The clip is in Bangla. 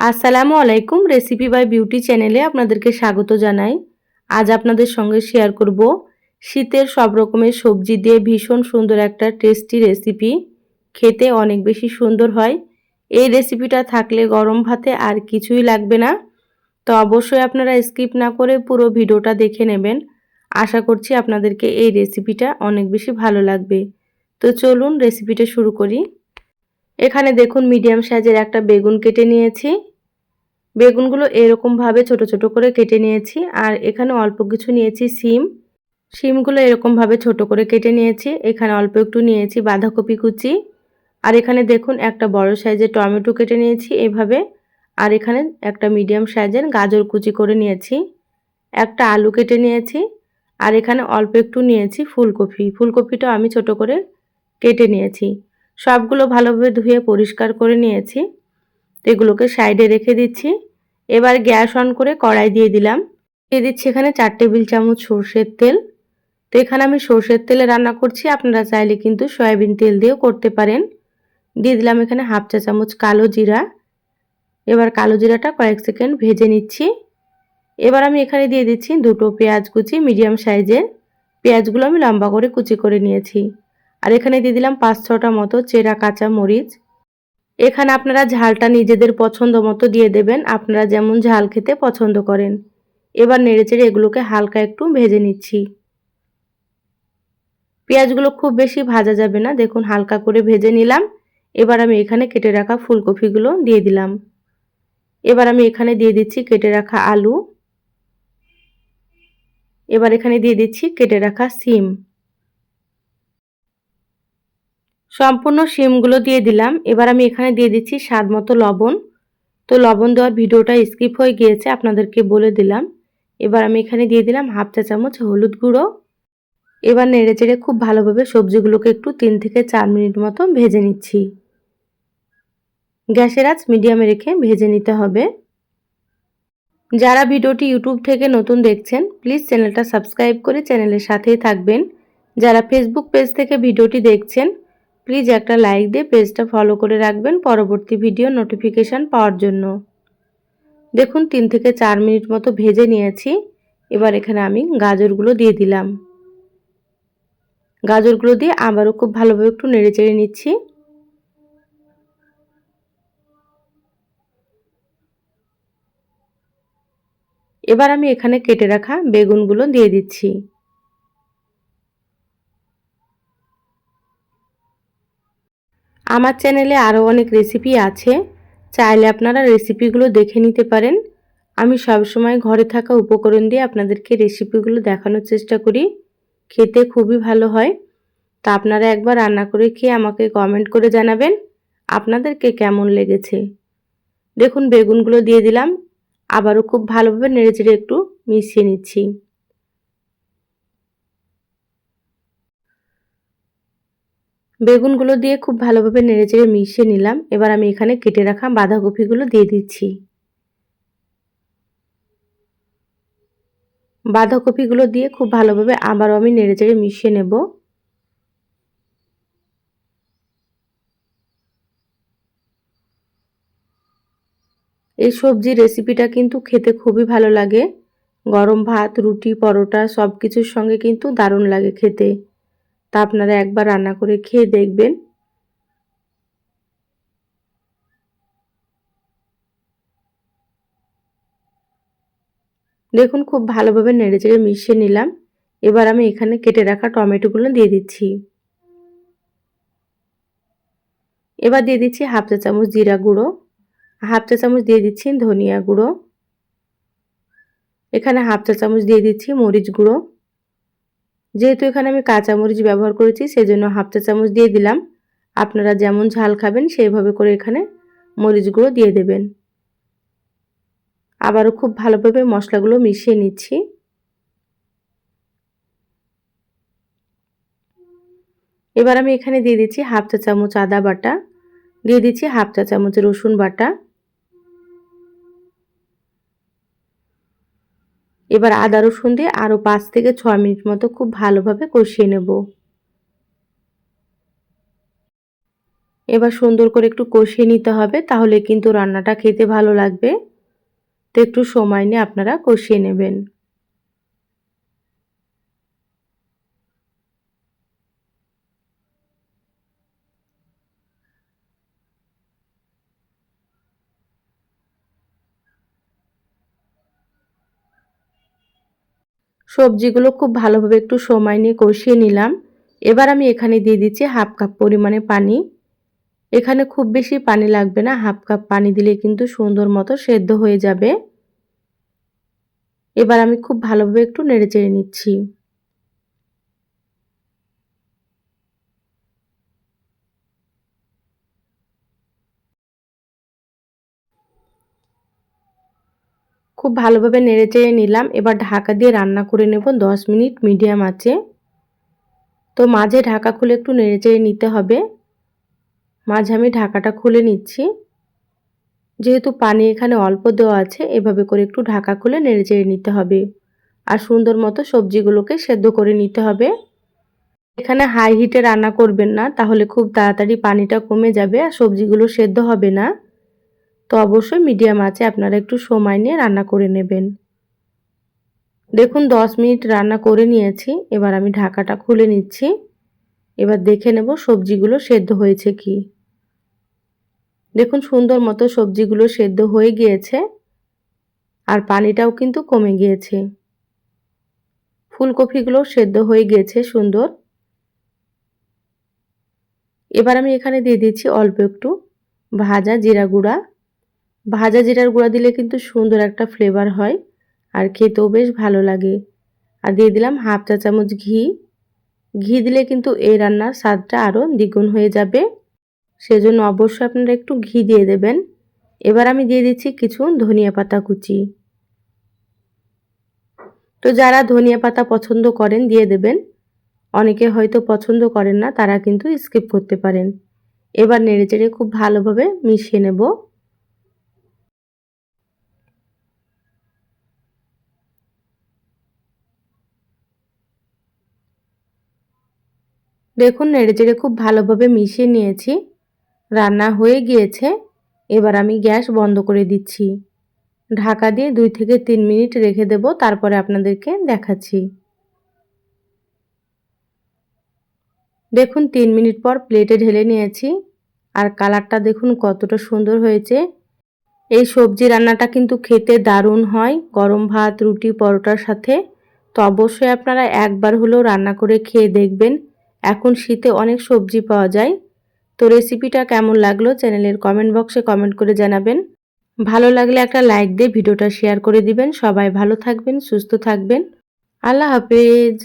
আসসালামু আলাইকুম। রেসিপি বাই বিউটি চ্যানেলে আপনাদেরকে স্বাগত জানাই। আজ আপনাদের সঙ্গে শেয়ার করব শীতের সব রকমের সবজি দিয়ে ভীষণ সুন্দর একটা টেস্টি রেসিপি। খেতে অনেক বেশি সুন্দর হয়। এই রেসিপিটা থাকলে গরম ভাতে আর কিছুই লাগবে না। তো অবশ্যই আপনারা স্কিপ না করে পুরো ভিডিওটা দেখে নেবেন। আশা করছি আপনাদেরকে এই রেসিপিটা অনেক বেশি ভালো লাগবে। তো চলুন রেসিপিটা শুরু করি। এখানে দেখুন মিডিয়াম সাইজের একটা বেগুন কেটে নিয়েছি। বেগুনগুলো এরকমভাবে ছোট ছোট করে কেটে নিয়েছি। আর এখানে অল্প কিছু নিয়েছি সিম। সিমগুলো এরকমভাবে ছোট করে কেটে নিয়েছি। এখানে অল্প একটু নিয়েছি বাঁধাকপি কুচি। আর এখানে দেখুন একটা বড় সাইজের টমেটো কেটে নিয়েছি এভাবে। আর এখানে একটা মিডিয়াম সাইজের গাজর কুচি করে নিয়েছি। একটা আলু কেটে নিয়েছি। আর এখানে অল্প একটু নিয়েছি ফুলকপি। ফুলকপিটাও আমি ছোট করে কেটে নিয়েছি। সবগুলো ভালোভাবে ধুয়ে পরিষ্কার করে নিয়েছি। এগুলোকে সাইডে রেখে দিচ্ছি। এবার গ্যাস অন করে কড়াই দিয়ে দিলাম। দিয়ে দিচ্ছি এখানে 4 টেবিল চামচ সরষের তেল। তো এখানে আমি সরষের তেলে রান্না করছি, আপনারা চাইলে কিন্তু সয়াবিন তেল দিয়েও করতে পারেন। দিয়ে দিলাম এখানে হাফ চা চামচ কালো জিরা। এবার কালো জিরাটা কয়েক সেকেন্ড ভেজে নিচ্ছি। এবার আমি এখানে দিয়ে দিচ্ছি দুটো পেঁয়াজ কুচি মিডিয়াম সাইজের। পেঁয়াজগুলো আমি লম্বা করে কুচি করে নিয়েছি। আর এখানে দিয়ে দিলাম 5-6টা মতো চেরা কাঁচা মরিচ। এখানে আপনারা ঝালটা নিজেদের পছন্দ মতো দিয়ে দেবেন, আপনারা যেমন ঝাল খেতে পছন্দ করেন। এবার নেড়েচেড়ে এগুলোকে হালকা একটু ভেজে নিচ্ছি। পেঁয়াজগুলো খুব বেশি ভাজা যাবে না, দেখুন হালকা করে ভেজে নিলাম। এবার আমি এখানে কেটে রাখা ফুলকপিগুলো দিয়ে দিলাম। এবার আমি এখানে দিয়ে দিচ্ছি কেটে রাখা আলু। এবার এখানে দিয়ে দিচ্ছি কেটে রাখা সিম। সম্পূর্ণ সিমগুলো দিয়ে দিলাম। এবার আমি এখানে দিয়ে দিচ্ছি স্বাদ মতো লবণ। তো লবণ দেওয়ার ভিডিওটা স্কিপ হয়ে গিয়েছে, আপনাদেরকে বলে দিলাম। এবার আমি এখানে দিয়ে দিলাম হাফ চা চামচ হলুদ গুঁড়ো। এবার নেড়েচেড়ে খুব ভালোভাবে সবজিগুলোকে একটু 3 থেকে 4 মিনিট মতো ভেজে নিচ্ছি। গ্যাসের আঁচ মিডিয়ামে রেখে ভেজে নিতে হবে। যারা ভিডিওটি ইউটিউব থেকে নতুন দেখছেন প্লিজ চ্যানেলটা সাবস্ক্রাইব করে চ্যানেলের সাথেই থাকবেন। যারা ফেসবুক পেজ থেকে ভিডিওটি দেখছেন প্লিজ একটা লাইক দিয়ে পেজটা ফলো করে রাখবেন পরবর্তী ভিডিও নোটিফিকেশান পাওয়ার জন্য। দেখুন 3 থেকে 4 মিনিট মতো ভেজে নিয়েছি। এবার এখানে আমি গাজরগুলো দিয়ে দিলাম। গাজরগুলো দিয়ে আবারও খুব ভালোভাবে একটু নেড়েচেড়ে নিচ্ছি। এবার আমি এখানে কেটে রাখা বেগুনগুলো দিয়ে দিচ্ছি। আমার চ্যানেলে আরও অনেক রেসিপি আছে, চাইলে আপনারা রেসিপিগুলো দেখে নিতে পারেন। আমি সবসময় ঘরে থাকা উপকরণ দিয়ে আপনাদেরকে রেসিপিগুলো দেখানোর চেষ্টা করি। খেতে খুবই ভালো হয়। তা আপনারা একবার রান্না করে খেয়ে আমাকে কমেন্ট করে জানাবেন আপনাদেরকে কেমন লেগেছে। দেখুন বেগুনগুলো দিয়ে দিলাম। আবারও খুব ভালোভাবে নেড়েচেড়ে একটু মিশিয়ে নিচ্ছি। বেগুনগুলো দিয়ে খুব ভালোভাবে নেড়েচেড়ে মিশিয়ে নিলাম। এবার আমি এখানে কেটে রাখা বাঁধাকপিগুলো দিয়ে দিচ্ছি। বাঁধাকপিগুলো দিয়ে খুব ভালোভাবে আবারও আমি নেড়েচেড়ে মিশিয়ে নেব। এই সবজির রেসিপিটা কিন্তু খেতে খুবই ভালো লাগে। গরম ভাত, রুটি, পরোটা সব কিছুর সঙ্গে কিন্তু দারুণ লাগে খেতে। তা আপনারা একবার রান্না করে খেয়ে দেখবেন। দেখুন খুব ভালোভাবে নেড়েচেড়ে মিশিয়ে নিলাম। এবার আমি এখানে কেটে রাখা টমেটোগুলো দিয়ে দিচ্ছি। এবার দিয়ে দিচ্ছি হাফ চা চামচ জিরা গুঁড়ো, হাফ চা চামচ দিয়ে দিচ্ছি ধনিয়া গুঁড়ো। এখানে হাফ চা চামচ দিয়ে দিচ্ছি মরিচ গুঁড়ো। যেহেতু এখানে আমি কাঁচা মরিচ ব্যবহার করেছি সেজন্য হাফ চা চামচ দিয়ে দিলাম। আপনারা যেমন ঝাল খাবেন সেইভাবে করে এখানে মরিচ গুঁড়ো দিয়ে দেবেন। আবারও খুব ভালোভাবে মশলাগুলো মিশিয়ে নিচ্ছি। এবার আমি এখানে দিয়ে দিচ্ছি হাফ চা চামচ আদা বাটা, দিয়ে দিচ্ছি হাফ চা চামচ রসুন বাটা। এবার আদা রসুন দিয়ে আরও 5 থেকে 6 মিনিট মতো খুব ভালোভাবে কষিয়ে নেব। এবার সুন্দর করে একটু কষিয়ে নিতে হবে, তাহলে কিন্তু রান্নাটা খেতে ভালো লাগবে। তো একটু সময় নিয়ে আপনারা কষিয়ে নেবেন। সবজিগুলো খুব ভালোভাবে একটু সময় নিয়ে কষিয়ে নিলাম। এবার আমি এখানে দিয়ে দিচ্ছি হাফ কাপ পরিমাণে পানি। এখানে খুব বেশি পানি লাগবে না, হাফ কাপ পানি দিলে কিন্তু সুন্দর মতো সেদ্ধ হয়ে যাবে। এবার আমি খুব ভালোভাবে একটু নেড়েচেড়ে নিচ্ছি। খুব ভালোভাবে নেড়েচেড়ে নিলাম। এবার ঢাকা দিয়ে রান্না করে নেব 10 মিনিট মিডিয়াম আঁচে। তো মাঝে ঢাকা খুলে একটু নেড়েচেড়ে নিতে হবে। মাঝে আমি ঢাকাটা খুলে নিচ্ছি। যেহেতু পানি এখানে অল্প দেওয়া আছে, এভাবে করে একটু ঢাকা খুলে নেড়েচেড়ে নিতে হবে। আর সুন্দর মতো সবজিগুলোকে সেদ্ধ করে নিতে হবে। এখানে হাই হিটে রান্না করবেন না, তাহলে খুব তাড়াতাড়ি পানিটা কমে যাবে আর সবজিগুলো সেদ্ধ হবে না। তো অবশ্যই মিডিয়াম আঁচে আপনারা একটু সময় নিয়ে রান্না করে নেবেন। দেখুন 10 মিনিট রান্না করে নিয়েছি। এবার আমি ঢাকাটা খুলে নিচ্ছি। এবার দেখে নেব সবজিগুলো সেদ্ধ হয়েছে কি। দেখুন সুন্দর মতো সবজিগুলো সেদ্ধ হয়ে গিয়েছে আর পানিটাও কিন্তু কমে গিয়েছে। ফুলকপিগুলো সেদ্ধ হয়ে গিয়েছে সুন্দর। এবার আমি এখানে দিয়ে দিচ্ছি অল্প একটু ভাজা জিরা গুঁড়া। ভাজা জিরার গুঁড়া দিলে কিন্তু সুন্দর একটা ফ্লেভার হয় আর খেতেও বেশ ভালো লাগে। আর দিয়ে দিলাম হাফ চা চামচ ঘি। ঘি দিলে কিন্তু এই রান্নার স্বাদটা আরও দ্বিগুণ হয়ে যাবে। সেজন্য অবশ্যই আপনারা একটু ঘি দিয়ে দেবেন। এবার আমি দিয়ে দিচ্ছি কিছু ধনিয়া পাতা কুচি। তো যারা ধনিয়া পাতা পছন্দ করেন দিয়ে দেবেন। অনেকে হয়তো পছন্দ করেন না, তারা কিন্তু স্কিপ করতে পারেন। এবার নেড়েচেড়ে খুব ভালোভাবে মিশিয়ে নেব। দেখুন নেড়েচেড়ে খুব ভালোভাবে মিশিয়ে নিয়েছি। রান্না হয়ে গিয়েছে। এবার আমি গ্যাস বন্ধ করে দিচ্ছি। ঢাকা দিয়ে 2 থেকে 3 মিনিট রেখে দেব, তারপরে আপনাদেরকে দেখাচ্ছি। দেখুন 3 মিনিট পর প্লেটে ঢেলে নিয়েছি আর কালারটা দেখুন কতটা সুন্দর হয়েছে। এই সবজি রান্নাটা কিন্তু খেতে দারুণ হয় গরম ভাত, রুটি, পরোটার সাথে। তো অবশ্যই আপনারা একবার হলেও রান্না করে খেয়ে দেখবেন। এখন শীতে অনেক সবজি পাওয়া যায়। তো রেসিপিটা কেমন লাগলো চ্যানেলের কমেন্ট বক্সে কমেন্ট করে জানাবেন। ভালো লাগলে একটা লাইক দিয়ে ভিডিওটা শেয়ার করে দিবেন। সবাই ভালো থাকবেন, সুস্থ থাকবেন। আল্লাহ হাফেজ।